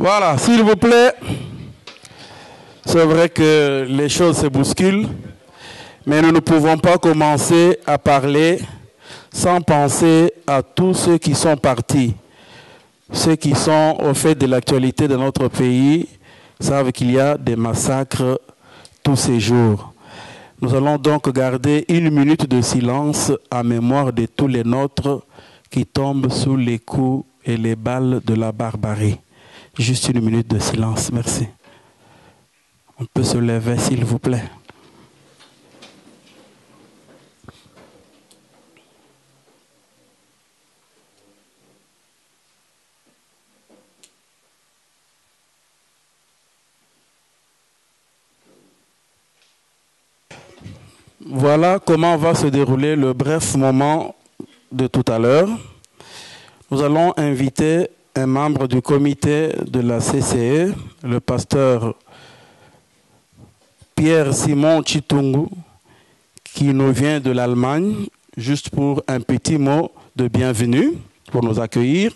Voilà, s'il vous plaît, c'est vrai que les choses se bousculent, mais nous ne pouvons pas commencer à parler sans penser à tous ceux qui sont partis. Ceux qui sont au fait de l'actualité de notre pays savent qu'il y a des massacres tous ces jours. Nous allons donc garder 1 minute de silence en mémoire de tous les nôtres qui tombent sous les coups et les balles de la barbarie. Juste 1 minute de silence, merci. On peut se lever, s'il vous plaît. Voilà comment va se dérouler le bref moment de tout à l'heure. Nous allons inviter un membre du comité de la CCE, le pasteur Pierre-Simon Chitungu, qui nous vient de l'Allemagne, juste pour un petit mot de bienvenue pour nous accueillir.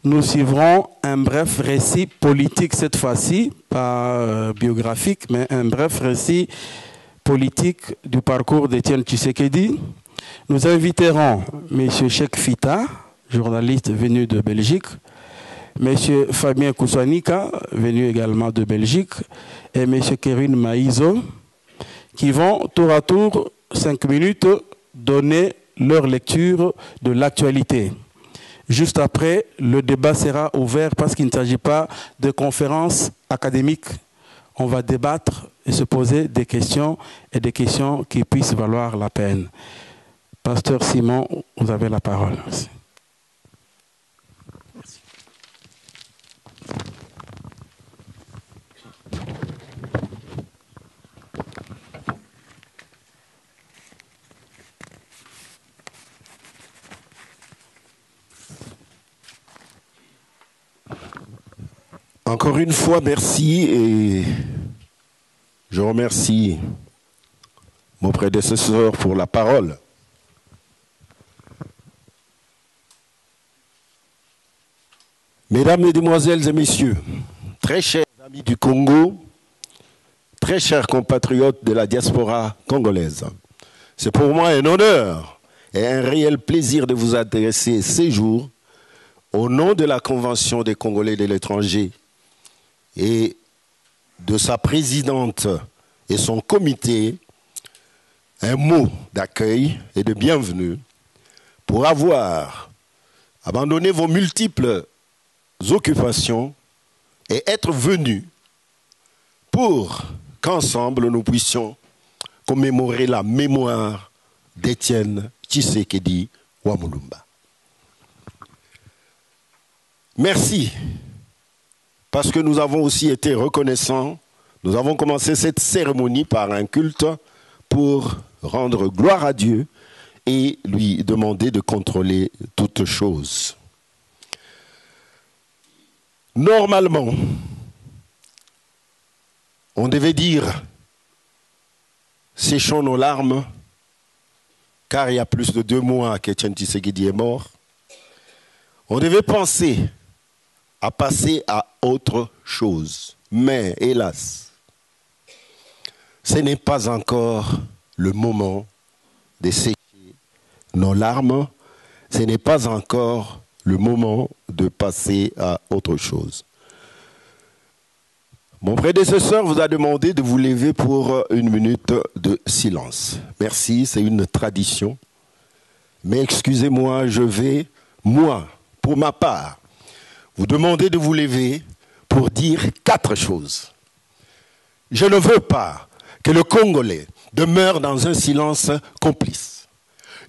Nous suivrons un bref récit politique cette fois-ci, pas biographique, mais un bref récit politique du parcours d'Étienne Tshisekedi. Nous inviterons M. Cheikh Fita, journaliste venu de Belgique, M. Fabien Koussanika, venu également de Belgique, et M. Kevin Maïzo, qui vont tour à tour, 5 minutes, donner leur lecture de l'actualité. Juste après, le débat sera ouvert parce qu'il ne s'agit pas de conférences académiques. On va débattre et se poser des questions et des questions qui puissent valoir la peine. Pasteur Simon, vous avez la parole. Merci. Encore une fois, merci et je remercie mon prédécesseur pour la parole. Mesdames, Mesdemoiselles et Messieurs, très chers amis du Congo, très chers compatriotes de la diaspora congolaise, c'est pour moi un honneur et un réel plaisir de vous adresser ces jours au nom de la Convention des Congolais de l'étranger et de sa présidente et son comité, un mot d'accueil et de bienvenue pour avoir abandonné vos multiples occupations et être venus pour qu'ensemble nous puissions commémorer la mémoire d'Étienne Tshisekedi Wamulumba. Merci. Parce que nous avons aussi été reconnaissants, nous avons commencé cette cérémonie par un culte pour rendre gloire à Dieu et lui demander de contrôler toutes choses. Normalement, on devait dire « séchons nos larmes » car il y a plus de 2 mois qu'Étienne Tshisekedi est mort. On devait penser à passer à autre chose. Mais, hélas, ce n'est pas encore le moment de sécher nos larmes. Ce n'est pas encore le moment de passer à autre chose. Mon prédécesseur vous a demandé de vous lever pour 1 minute de silence. Merci, c'est une tradition. Mais excusez-moi, je vais, moi, pour ma part, vous demandez de vous lever pour dire 4 choses. Je ne veux pas que le Congolais demeure dans un silence complice.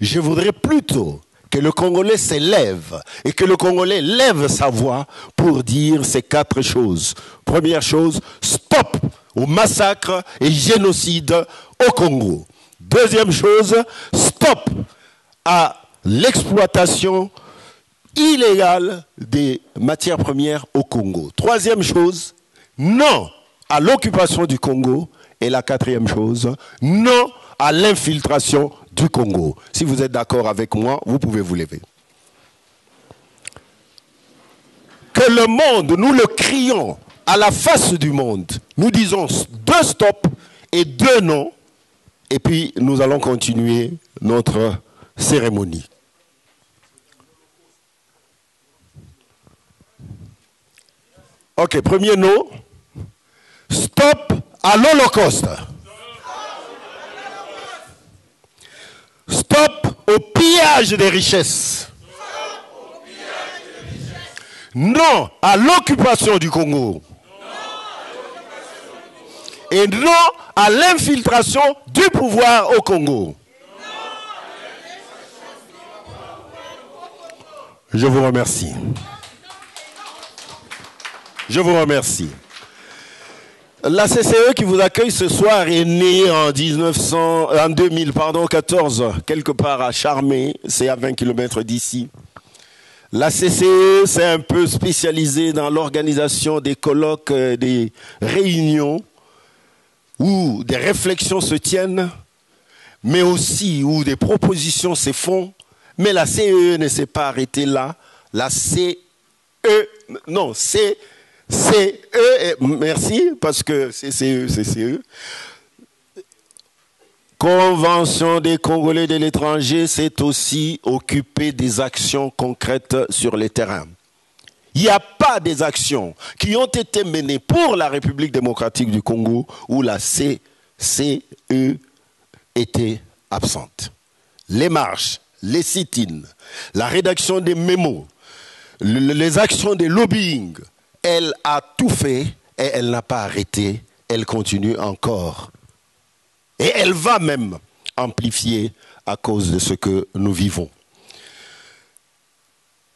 Je voudrais plutôt que le Congolais s'élève et que le Congolais lève sa voix pour dire ces 4 choses. Première chose, stop au massacre et génocide au Congo. Deuxième chose, stop à l'exploitation illégale des matières premières au Congo. Troisième chose, non à l'occupation du Congo. Et la 4e chose, non à l'infiltration du Congo. Si vous êtes d'accord avec moi, vous pouvez vous lever. Que que le monde, nous le crions à la face du monde. Nous disons 2 stops et 2 non. Et puis nous allons continuer notre cérémonie. Ok, premier non. Stop à l'Holocauste. Stop au pillage des richesses. Non à l'occupation du Congo. Et non à l'infiltration du pouvoir au Congo. Je vous remercie. Je vous remercie. La CCE qui vous accueille ce soir est née en 2014, quelque part à Charmé, c'est à 20 km d'ici. La CCE s'est un peu spécialisée dans l'organisation des colloques, des réunions, où des réflexions se tiennent, mais aussi où des propositions se font. Mais la CCE ne s'est pas arrêtée là. La CCE, merci, parce que CCE. Convention des Congolais de l'étranger, c'est aussi occuper des actions concrètes sur les terrains. Il n'y a pas des actions qui ont été menées pour la République démocratique du Congo où la CCE était absente. Les marches, les sit-ins, la rédaction des mémos, les actions de lobbying, elle a tout fait et elle n'a pas arrêté, elle continue encore. Et elle va même amplifier à cause de ce que nous vivons.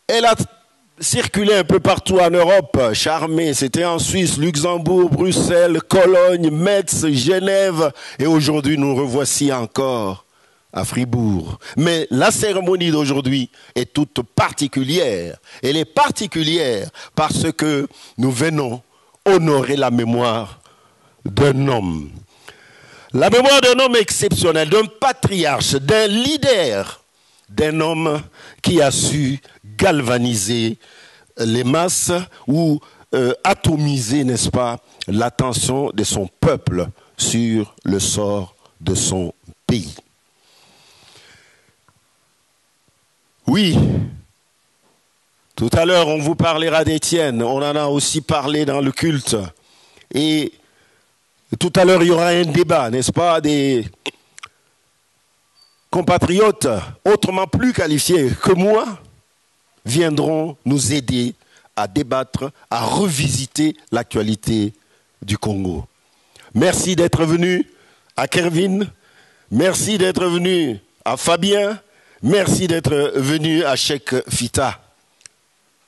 Elle a circulé un peu partout en Europe, Charmé, c'était en Suisse, Luxembourg, Bruxelles, Cologne, Metz, Genève, et aujourd'hui nous revoici encore à Fribourg. Mais la cérémonie d'aujourd'hui est toute particulière. Elle est particulière parce que nous venons honorer la mémoire d'un homme. La mémoire d'un homme exceptionnel, d'un patriarche, d'un leader, d'un homme qui a su galvaniser les masses ou atomiser, n'est-ce pas, l'attention de son peuple sur le sort de son pays. Oui, tout à l'heure on vous parlera d'Étienne, on en a aussi parlé dans le culte. Et tout à l'heure il y aura un débat, n'est-ce pas, des compatriotes autrement plus qualifiés que moi viendront nous aider à débattre, à revisiter l'actualité du Congo. Merci d'être venu à Kervin, merci d'être venu à Fabien, merci d'être venu à Cheikh Fita.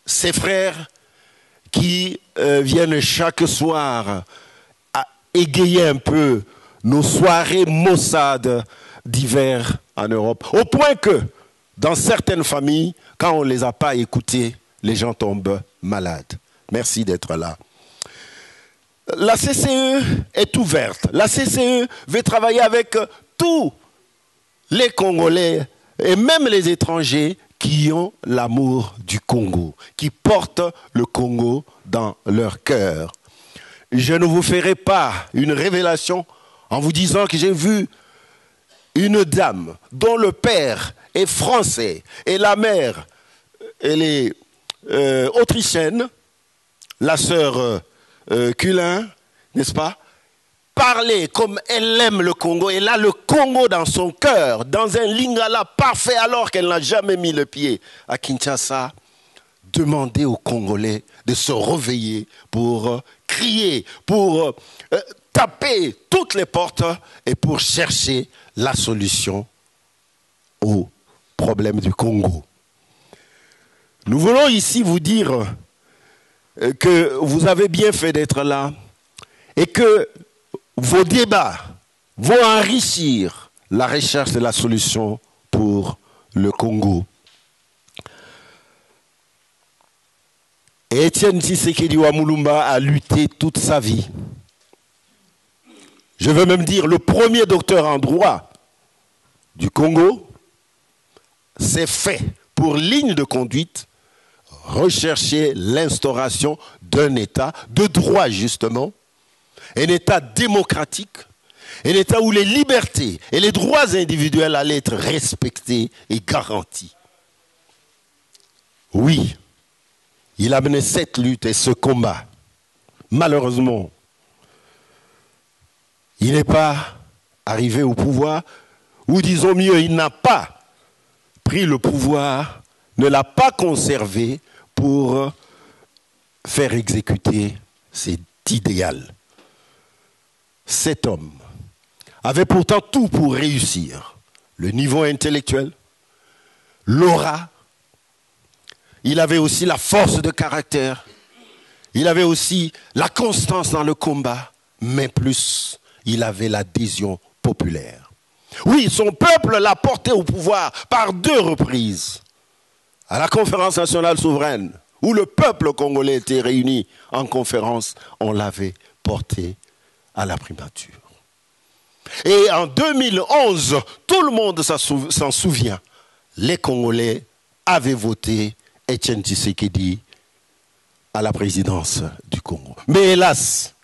Ces frères qui viennent chaque soir à égayer un peu nos soirées maussades d'hiver en Europe. Au point que, dans certaines familles, quand on ne les a pas écoutés, les gens tombent malades. Merci d'être là. La CCE est ouverte. La CCE veut travailler avec tous les Congolais et même les étrangers qui ont l'amour du Congo, qui portent le Congo dans leur cœur. Je ne vous ferai pas une révélation en vous disant que j'ai vu une dame dont le père est français et la mère, elle est autrichienne, la sœur Culin, n'est-ce pas? Parler comme elle aime le Congo, elle a le Congo dans son cœur, dans un lingala parfait alors qu'elle n'a jamais mis le pied à Kinshasa. Demander aux Congolais de se réveiller pour crier, pour taper toutes les portes et pour chercher la solution au problème du Congo. Nous voulons ici vous dire que vous avez bien fait d'être là et que vos débats vont enrichir la recherche de la solution pour le Congo. Et Étienne Tshisekedi Wamulumba a lutté toute sa vie. Je veux même dire le premier docteur en droit du Congo s'est fait pour ligne de conduite recherché l'instauration d'un État de droit, justement, un État démocratique, un État où les libertés et les droits individuels allaient être respectés et garantis. Oui, il a mené cette lutte et ce combat. Malheureusement, il n'est pas arrivé au pouvoir, ou disons mieux, il n'a pas pris le pouvoir, ne l'a pas conservé pour faire exécuter cet idéal. Cet homme avait pourtant tout pour réussir. Le niveau intellectuel, l'aura, il avait aussi la force de caractère, il avait aussi la constance dans le combat, mais plus, il avait l'adhésion populaire. Oui, son peuple l'a porté au pouvoir par 2 reprises. À la conférence nationale souveraine, où le peuple congolais était réuni en conférence, on l'avait porté à la primature. Et en 2011, tout le monde s'en souvient, les Congolais avaient voté Etienne Tshisekedi à la présidence du Congo. Mais hélas,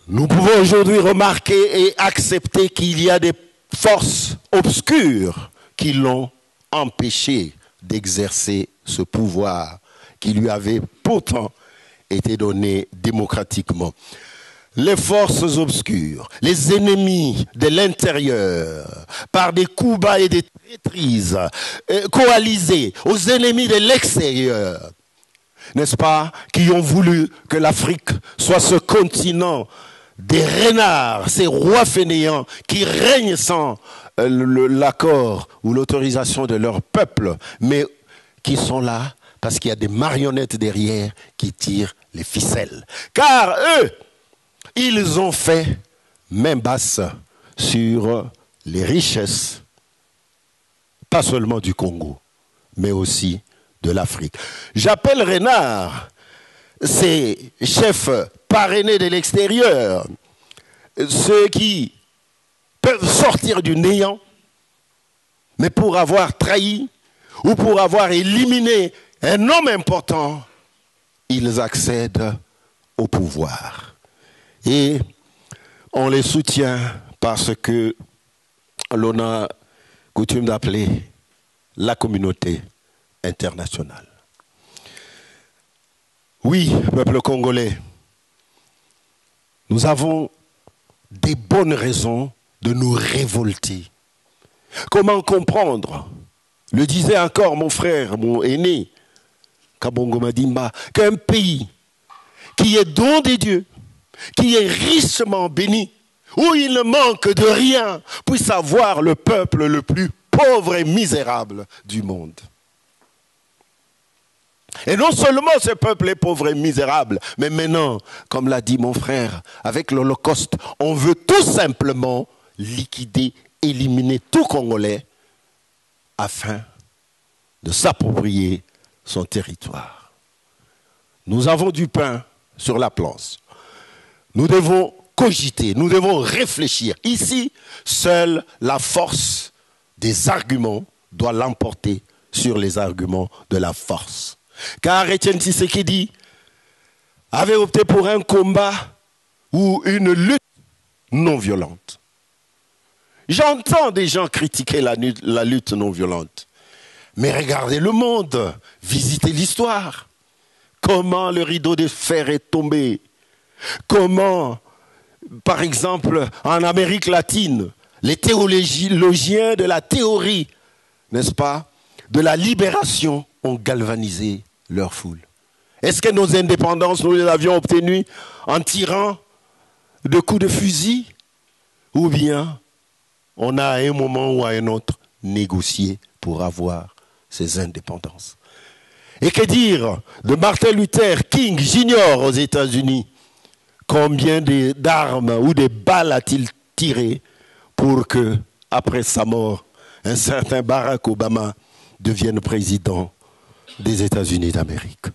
nous pouvons aujourd'hui remarquer et accepter qu'il y a des forces obscures qui l'ont empêché d'exercer ce pouvoir qui lui avait pourtant été donné démocratiquement. Les forces obscures, les ennemis de l'intérieur, par des coups bas et des traîtrises, coalisés aux ennemis de l'extérieur, n'est-ce pas, qui ont voulu que l'Afrique soit ce continent des renards, ces rois fainéants qui règnent sans l'accord ou l'autorisation de leur peuple, mais qui sont là parce qu'il y a des marionnettes derrière qui tirent les ficelles. Car eux, ils ont fait main basse sur les richesses, pas seulement du Congo, mais aussi de l'Afrique. J'appelle renards ces chefs parrainés de l'extérieur, ceux qui peuvent sortir du néant, mais pour avoir trahi ou pour avoir éliminé un homme important, ils accèdent au pouvoir. Et on les soutient parce que l'on a coutume d'appeler la communauté internationale. Oui, peuple congolais, nous avons des bonnes raisons de nous révolter. Comment comprendre, le disait encore mon frère, mon aîné, Kabongo Madimba, qu'un pays qui est don des dieux, qui est richement béni, où il ne manque de rien, puisse avoir le peuple le plus pauvre et misérable du monde. Et non seulement ce peuple est pauvre et misérable, mais maintenant, comme l'a dit mon frère, avec l'Holocauste, on veut tout simplement liquider, éliminer tout Congolais afin de s'approprier son territoire. Nous avons du pain sur la planche. Nous devons cogiter, nous devons réfléchir. Ici, seule la force des arguments doit l'emporter sur les arguments de la force. Car Etienne Tshisekedi avait opté pour un combat ou une lutte non violente. J'entends des gens critiquer la lutte non violente. Mais regardez le monde, visitez l'histoire. Comment le rideau de fer est tombé. Comment, par exemple, en Amérique latine, les théologiens de la théorie, n'est-ce pas, de la libération ont galvanisé leur foule. Est-ce que nos indépendances, nous les avions obtenues en tirant de coups de fusil? Ou bien on a à un moment ou à un autre négocié pour avoir ces indépendances? Et que dire de Martin Luther King Jr. aux États-Unis? Combien d'armes ou de balles a-t-il tiré pour que, après sa mort, un certain Barack Obama devienne président des États-Unis d'Amérique?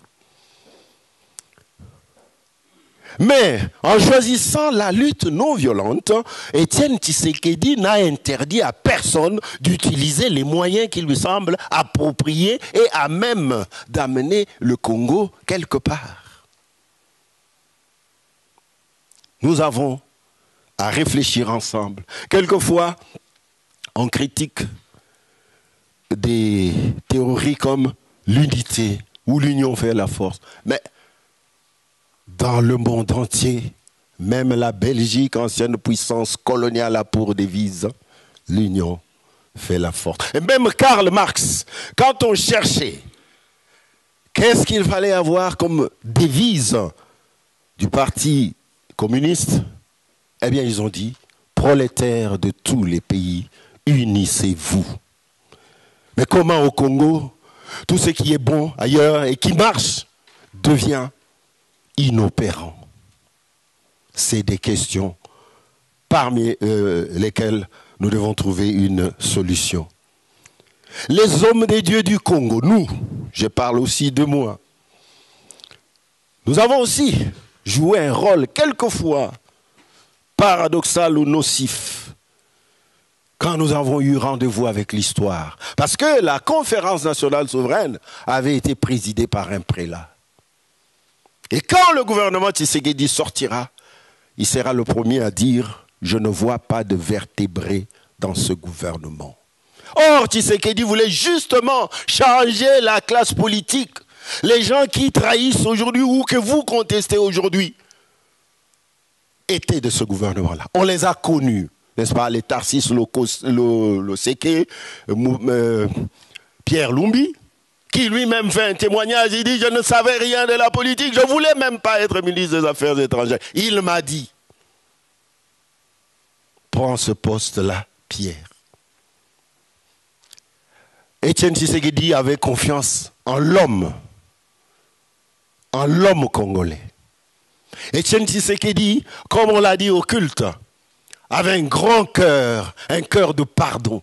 Mais en choisissant la lutte non violente, Étienne Tshisekedi n'a interdit à personne d'utiliser les moyens qui lui semblent appropriés et à même d'amener le Congo quelque part. Nous avons à réfléchir ensemble. Quelquefois, on critique des théories comme l'unité ou l'union fait la force. Mais dans le monde entier, même la Belgique, ancienne puissance coloniale, a pour devise l'union fait la force. Et même Karl Marx, quand on cherchait qu'est-ce qu'il fallait avoir comme devise du parti communiste, eh bien ils ont dit prolétaires de tous les pays, unissez-vous. Mais comment au Congo, tout ce qui est bon ailleurs et qui marche devient inopérant? C'est des questions parmi lesquelles nous devons trouver une solution. Les hommes des dieux du Congo, nous, je parle aussi de moi, nous avons aussi joué un rôle quelquefois paradoxal ou nocif quand nous avons eu rendez-vous avec l'histoire. Parce que la conférence nationale souveraine avait été présidée par un prélat. Et quand le gouvernement Tshisekedi sortira, il sera le premier à dire « Je ne vois pas de vertébrés dans ce gouvernement ». Or, Tshisekedi voulait justement changer la classe politique. Les gens qui trahissent aujourd'hui ou que vous contestez aujourd'hui étaient de ce gouvernement-là. On les a connus, n'est-ce pas? Les Tarsis Loseke, Pierre Lumbi, qui lui-même fait un témoignage, il dit « Je ne savais rien de la politique, je ne voulais même pas être ministre des Affaires étrangères. » Il m'a dit « Prends ce poste-là, Pierre. » Étienne Tshisekedi avait confiance en l'homme congolais. Étienne Tshisekedi, comme on l'a dit au culte, avait un grand cœur, un cœur de pardon.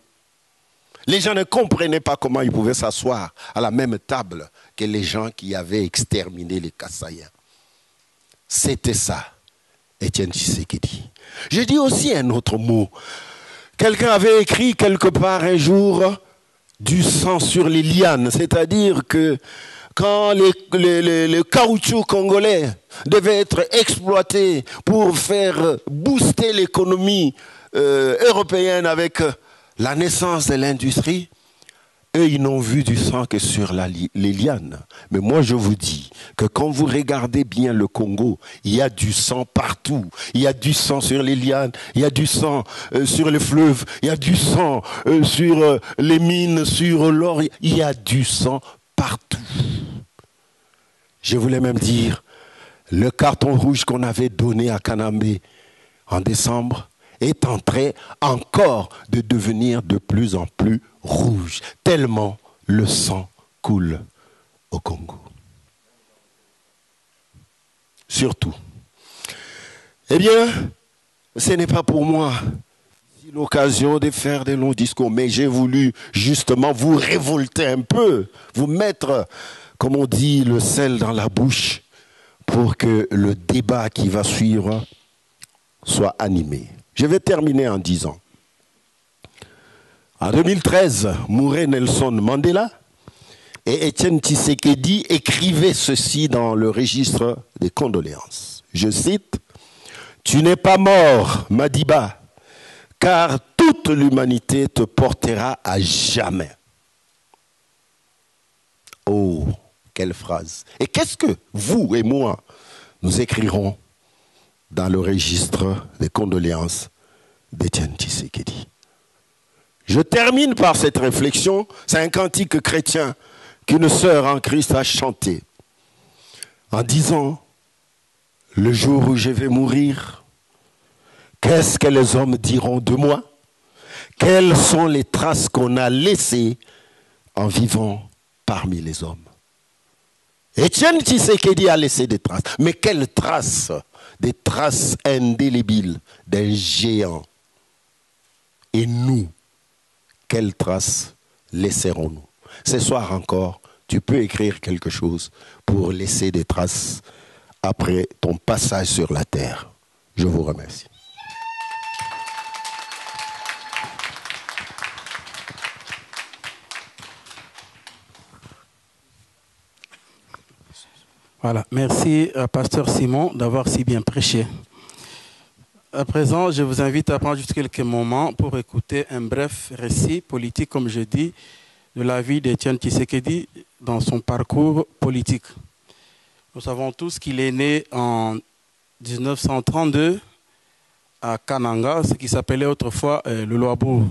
Les gens ne comprenaient pas comment ils pouvaient s'asseoir à la même table que les gens qui avaient exterminé les Kassaïens. C'était ça, Étienne Tshisekedi. Je dis aussi un autre mot. Quelqu'un avait écrit quelque part un jour du sang sur les lianes, c'est-à-dire que quand le caoutchouc congolais devait être exploité pour faire booster l'économie européenne avec la naissance de l'industrie, eux, ils n'ont vu du sang que sur les lianes. Mais moi, je vous dis que quand vous regardez bien le Congo, il y a du sang partout. Il y a du sang sur les lianes, il y a du sang sur les fleuves, il y a du sang sur les mines, sur l'or. Il y a du sang partout. Je voulais même dire, le carton rouge qu'on avait donné à Kanambe en décembre est en train encore de devenir de plus en plus rouge, tellement le sang coule au Congo. Surtout. Eh bien, ce n'est pas pour moi l'occasion de faire des longs discours, mais j'ai voulu justement vous révolter un peu, vous mettre, comme on dit, le sel dans la bouche pour que le débat qui va suivre soit animé. Je vais terminer en disant, en 2013, mourait Nelson Mandela et Étienne Tshisekedi écrivait ceci dans le registre des condoléances. Je cite, « Tu n'es pas mort, Madiba, car toute l'humanité te portera à jamais. » Oh, quelle phrase. Et qu'est-ce que vous et moi, nous écrirons dans le registre des condoléances d'Étienne Tshisekedi? Je termine par cette réflexion. C'est un cantique chrétien qu'une sœur en Christ a chanté en disant, le jour où je vais mourir, qu'est-ce que les hommes diront de moi? Quelles sont les traces qu'on a laissées en vivant parmi les hommes? Étienne Tshisekedi a laissé des traces. Mais quelles traces? Des traces indélébiles d'un géant. Et nous, quelles traces laisserons-nous? Ce soir encore, tu peux écrire quelque chose pour laisser des traces après ton passage sur la terre. Je vous remercie. Voilà, merci à Pasteur Simon d'avoir si bien prêché. À présent, je vous invite à prendre juste quelques moments pour écouter un bref récit politique, comme je dis, de la vie d'Étienne Tshisekedi dans son parcours politique. Nous savons tous qu'il est né en 1932 à Kananga, ce qui s'appelait autrefois le Luabourg,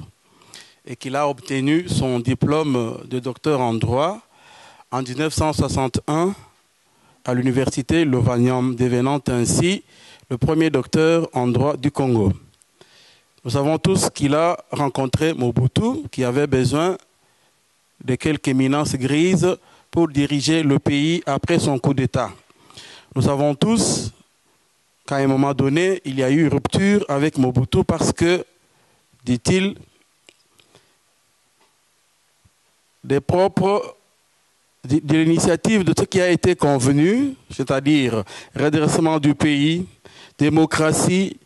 et qu'il a obtenu son diplôme de docteur en droit en 1961 à l'université Lovanium, devenant ainsi le premier docteur en droit du Congo. Nous savons tous qu'il a rencontré Mobutu, qui avait besoin de quelques éminences grises pour diriger le pays après son coup d'État. Nous savons tous qu'à un moment donné, il y a eu rupture avec Mobutu parce que, dit-il, de l'initiative de ce qui a été convenu, c'est-à-dire redressement du pays, démocratie,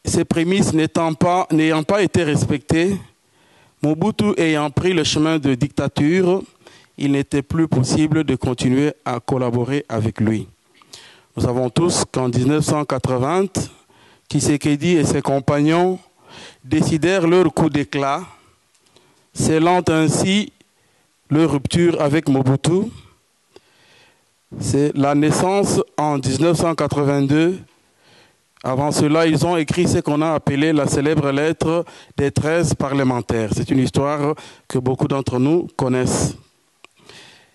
ces prémices n'ayant pas été respectées, Mobutu ayant pris le chemin de dictature, il n'était plus possible de continuer à collaborer avec lui. Nous savons tous qu'en 1980, Tshisekedi et ses compagnons décidèrent leur coup d'éclat, scellant ainsi leur rupture avec Mobutu. C'est la naissance en 1982. Avant cela, ils ont écrit ce qu'on a appelé la célèbre lettre des 13 parlementaires. C'est une histoire que beaucoup d'entre nous connaissent.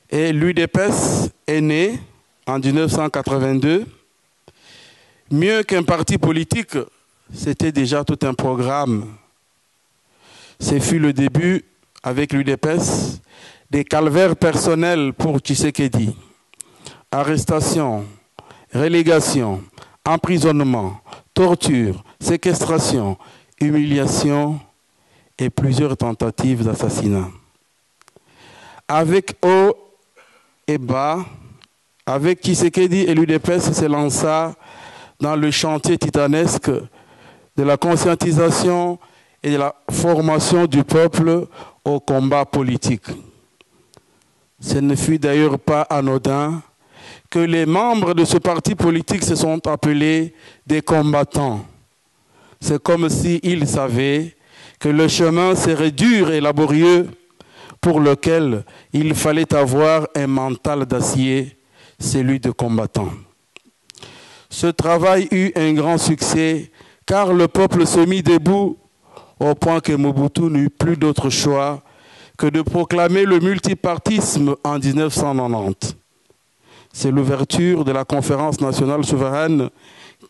Et l'UDPS est né en 1982. Mieux qu'un parti politique, c'était déjà tout un programme. Ce fut le début, avec l'UDPS, des calvaires personnels pour Tshisekedi. Arrestation, relégation, emprisonnement, torture, séquestration, humiliation et plusieurs tentatives d'assassinat. Avec haut et bas, avec Tshisekedi et l'UDPS s'élança dans le chantier titanesque de la conscientisation et de la formation du peuple au combat politique. Ce ne fut d'ailleurs pas anodin que les membres de ce parti politique se sont appelés des combattants. C'est comme s'ils savaient que le chemin serait dur et laborieux, pour lequel il fallait avoir un mental d'acier, celui de combattant. Ce travail eut un grand succès, car le peuple se mit debout au point que Mobutu n'eut plus d'autre choix que de proclamer le multipartisme en 1990. C'est l'ouverture de la conférence nationale souveraine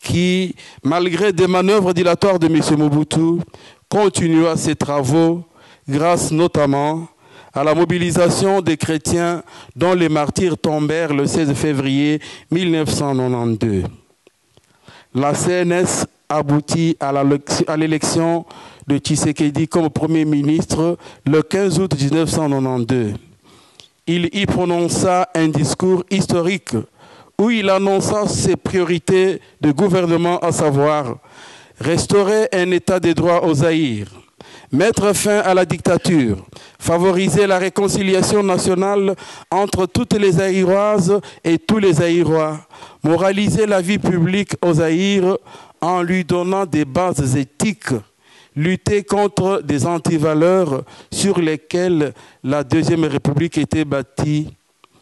qui, malgré des manœuvres dilatoires de M. Mobutu, continua ses travaux grâce notamment à la mobilisation des chrétiens dont les martyrs tombèrent le 16 février 1992. La CNS aboutit à l'élection de Tshisekedi comme Premier ministre le 15 août 1992. Il y prononça un discours historique où il annonça ses priorités de gouvernement, à savoir restaurer un état de droit au Zaïre, mettre fin à la dictature, favoriser la réconciliation nationale entre toutes les Zaïroises et tous les Zaïrois, moraliser la vie publique au Zaïre en lui donnant des bases éthiques, lutter contre des antivaleurs sur lesquelles la Deuxième République était bâtie,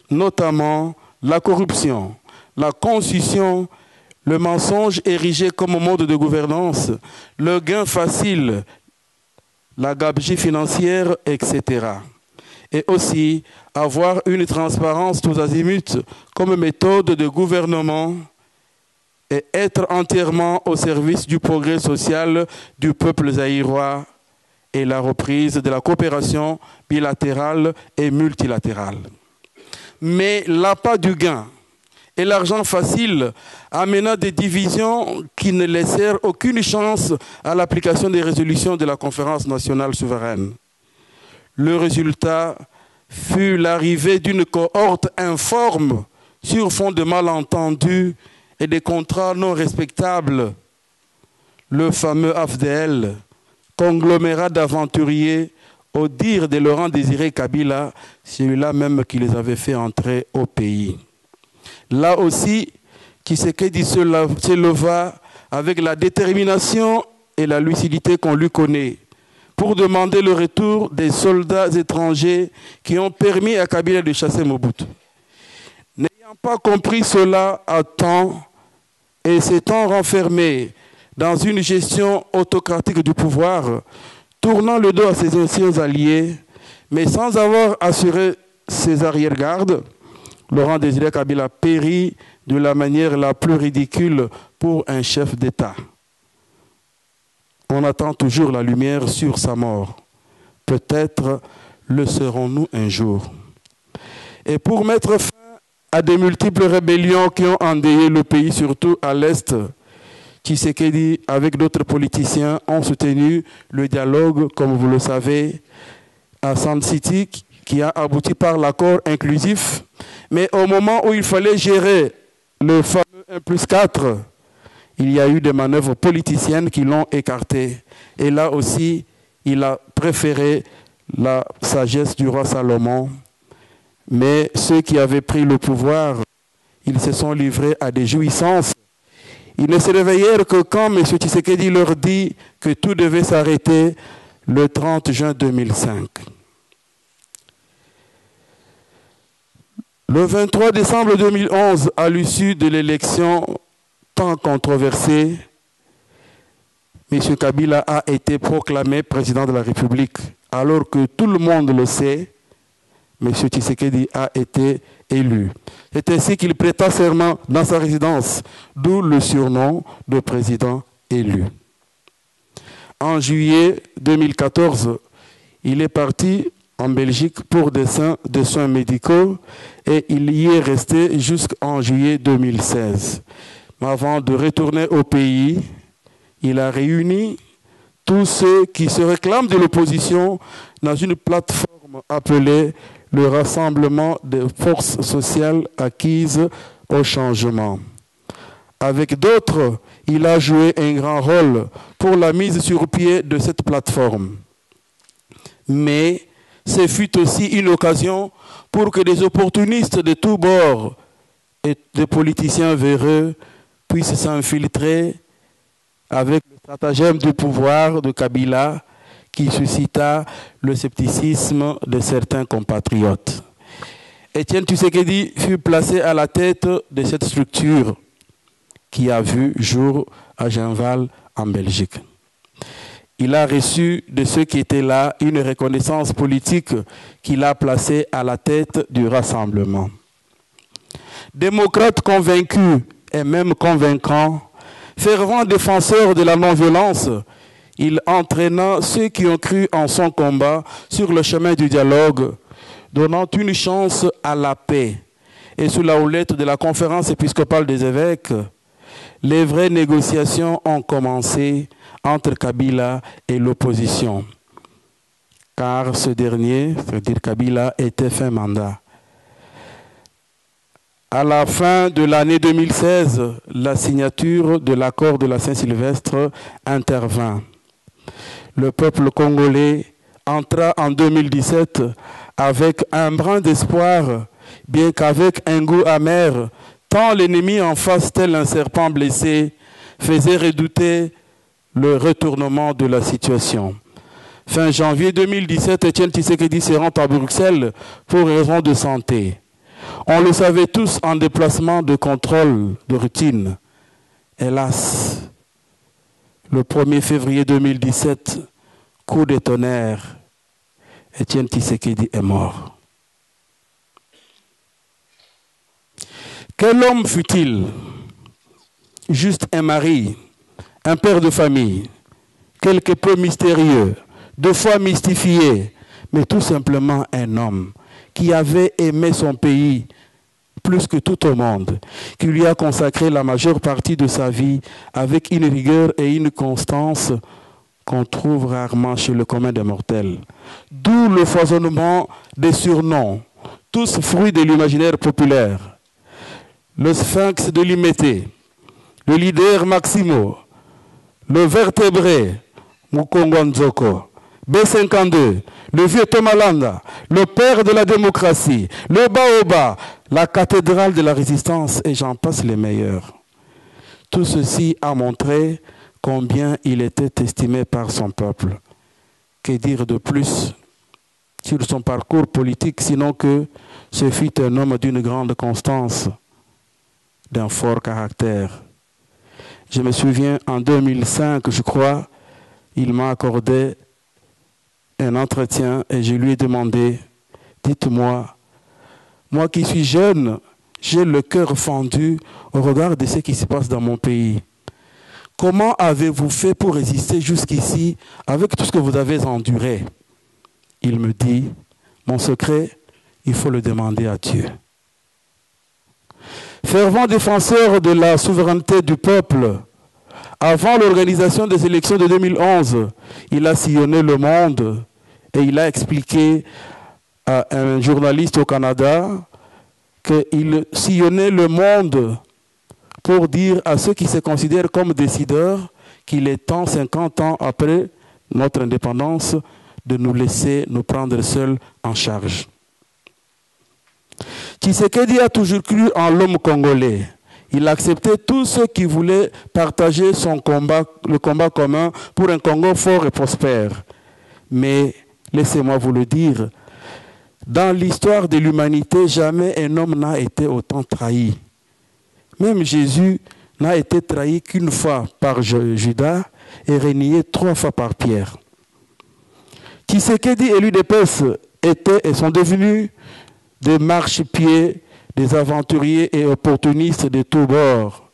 notamment la corruption, la concussion, le mensonge érigé comme mode de gouvernance, le gain facile, la gabegie financière, etc. Et aussi avoir une transparence tous azimuts comme méthode de gouvernement et être entièrement au service du progrès social du peuple zaïrois et la reprise de la coopération bilatérale et multilatérale. Mais l'appât du gain et l'argent facile amena des divisions qui ne laissèrent aucune chance à l'application des résolutions de la conférence nationale souveraine. Le résultat fut l'arrivée d'une cohorte informe sur fond de malentendus et des contrats non respectables, le fameux AFDL, conglomérat d'aventuriers, au dire de Laurent Désiré Kabila, celui-là même qui les avait fait entrer au pays. Là aussi, Tshisekedi se leva avec la détermination et la lucidité qu'on lui connaît pour demander le retour des soldats étrangers qui ont permis à Kabila de chasser Mobutu. N'ayant pas compris cela à temps et s'étant renfermé dans une gestion autocratique du pouvoir, tournant le dos à ses anciens alliés, mais sans avoir assuré ses arrière-gardes, Laurent Désiré Kabila périt de la manière la plus ridicule pour un chef d'État. On attend toujours la lumière sur sa mort. Peut-être le serons-nous un jour. Et pour mettre fin à des multiples rébellions qui ont endeuillé le pays, surtout à l'Est, Tshisekedi, avec d'autres politiciens, ont soutenu le dialogue, comme vous le savez, à Sun City, qui a abouti par l'accord inclusif. Mais au moment où il fallait gérer le fameux 1+4, il y a eu des manœuvres politiciennes qui l'ont écarté. Et là aussi, il a préféré la sagesse du roi Salomon. Mais ceux qui avaient pris le pouvoir, ils se sont livrés à des jouissances. Ils ne se réveillèrent que quand M. Tshisekedi leur dit que tout devait s'arrêter le 30 juin 2005. Le 23 décembre 2011, à l'issue de l'élection tant controversée, M. Kabila a été proclamé président de la République. Alors que tout le monde le sait, M. Tshisekedi a été élu. C'est ainsi qu'il prêta serment dans sa résidence, d'où le surnom de président élu. En juillet 2014, il est parti en Belgique pour des soins médicaux et il y est resté jusqu'en juillet 2016. Mais avant de retourner au pays, il a réuni tous ceux qui se réclament de l'opposition dans une plateforme appelée le Rassemblement des forces sociales acquises au changement. Avec d'autres, il a joué un grand rôle pour la mise sur pied de cette plateforme. Mais ce fut aussi une occasion pour que des opportunistes de tous bords et des politiciens véreux puissent s'infiltrer avec le stratagème du pouvoir de Kabila qui suscita le scepticisme de certains compatriotes. Étienne Tshisekedi fut placé à la tête de cette structure qui a vu jour à Genval en Belgique. Il a reçu de ceux qui étaient là une reconnaissance politique qui l'a placé à la tête du rassemblement. Démocrate convaincu et même convaincant, fervent défenseur de la non-violence, il entraîna ceux qui ont cru en son combat sur le chemin du dialogue, donnant une chance à la paix. Et sous la houlette de la conférence épiscopale des évêques, les vraies négociations ont commencé entre Kabila et l'opposition. Car ce dernier, c'est-à-dire Kabila, était fin mandat. À la fin de l'année 2016, la signature de l'accord de la Saint-Sylvestre intervint. Le peuple congolais entra en 2017 avec un brin d'espoir, bien qu'avec un goût amer, tant l'ennemi en face, tel un serpent blessé, faisait redouter le retournement de la situation. Fin janvier 2017, Étienne Tshisekedi se rend à Bruxelles pour raison de santé. On le savait tous en déplacement de contrôle de routine. Hélas, le 1er février 2017, coup de tonnerre, Étienne Tshisekedi est mort. Quel homme fut-il? Juste un mari, un père de famille, quelque peu mystérieux, 2 fois mystifié, mais tout simplement un homme qui avait aimé son pays plus que tout au monde, qui lui a consacré la majeure partie de sa vie avec une rigueur et une constance qu'on trouve rarement chez le commun des mortels. D'où le foisonnement des surnoms, tous fruits de l'imaginaire populaire. Le sphinx de Limété, le leader Maximo, le vertébré Mukongo Nzoko, B52, le vieux Thomas Landa, le père de la démocratie, le Baoba, la cathédrale de la résistance, et j'en passe les meilleurs. Tout ceci a montré combien il était estimé par son peuple. Que dire de plus sur son parcours politique, sinon que ce fut un homme d'une grande constance, d'un fort caractère. Je me souviens, en 2005, je crois, il m'a accordé un entretien et je lui ai demandé, dites-moi, moi qui suis jeune, j'ai le cœur fendu au regard de ce qui se passe dans mon pays. Comment avez-vous fait pour résister jusqu'ici avec tout ce que vous avez enduré? Il me dit, mon secret, il faut le demander à Dieu. Fervent défenseur de la souveraineté du peuple, avant l'organisation des élections de 2011, il a sillonné le monde et il a expliqué à un journaliste au Canada qu'il sillonnait le monde pour dire à ceux qui se considèrent comme décideurs qu'il est temps, 50 ans après notre indépendance, de nous laisser nous prendre seuls en charge. Tshisekedi a toujours cru en l'homme congolais. Il acceptait tous ceux qui voulaient partager son combat, le combat commun pour un Congo fort et prospère. Mais, laissez-moi vous le dire, dans l'histoire de l'humanité, jamais un homme n'a été autant trahi. Même Jésus n'a été trahi qu'une fois par Judas et renié 3 fois par Pierre. Tshisekedi et l'UDPS étaient et sont devenus des marchepieds, des aventuriers et opportunistes de tous bords.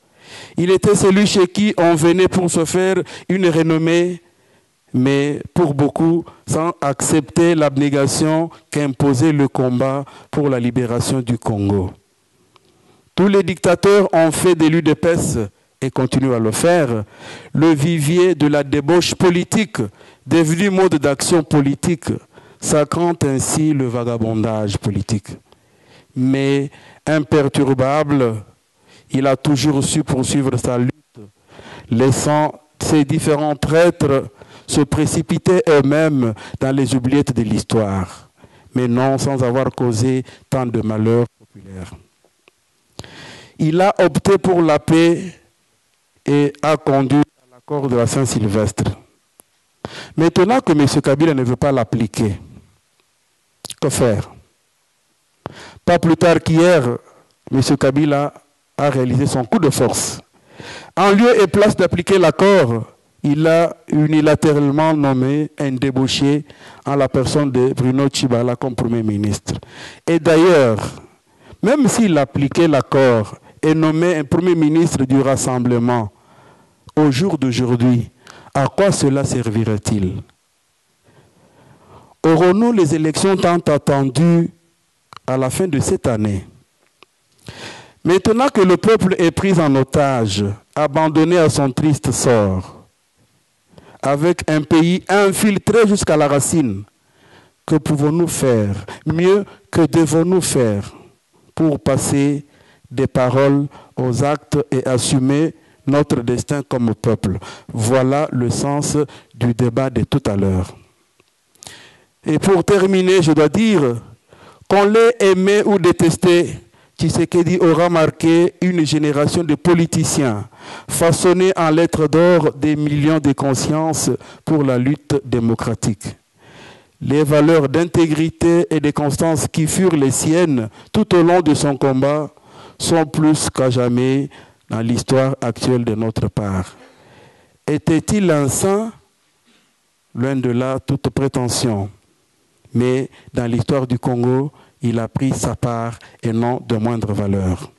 Il était celui chez qui on venait pour se faire une renommée, mais pour beaucoup, sans accepter l'abnégation qu'imposait le combat pour la libération du Congo. Tous les dictateurs ont fait de l'UDPS, et continuent à le faire, le vivier de la débauche politique, devenu mode d'action politique, sacrant ainsi le vagabondage politique. Mais imperturbable, il a toujours su poursuivre sa lutte, laissant ses différents traîtres se précipiter eux-mêmes dans les oubliettes de l'histoire, mais non sans avoir causé tant de malheurs populaires. Il a opté pour la paix et a conduit à l'accord de la Saint-Sylvestre. Maintenant que M. Kabila ne veut pas l'appliquer, que faire? Pas plus tard qu'hier, M. Kabila a réalisé son coup de force. En lieu et place d'appliquer l'accord, il a unilatéralement nommé un débauché en la personne de Bruno Tshibala comme Premier ministre. Et d'ailleurs, même s'il appliquait l'accord et nommait un Premier ministre du Rassemblement, au jour d'aujourd'hui, à quoi cela servirait-il? Aurons-nous les élections tant attendues à la fin de cette année? Maintenant que le peuple est pris en otage, abandonné à son triste sort, avec un pays infiltré jusqu'à la racine, que pouvons-nous faire? Mieux, que devons-nous faire pour passer des paroles aux actes et assumer notre destin comme peuple? Voilà le sens du débat de tout à l'heure. Et pour terminer, je dois dire qu'on l'ait aimé ou détesté, Tshisekedi aura marqué une génération de politiciens, façonnés en lettres d'or des millions de consciences pour la lutte démocratique. Les valeurs d'intégrité et de constance qui furent les siennes tout au long de son combat sont plus qu'à jamais dans l'histoire actuelle de notre part. Était-il un saint? Loin de là, toute prétention. Mais dans l'histoire du Congo, il a pris sa part et non de moindre valeur.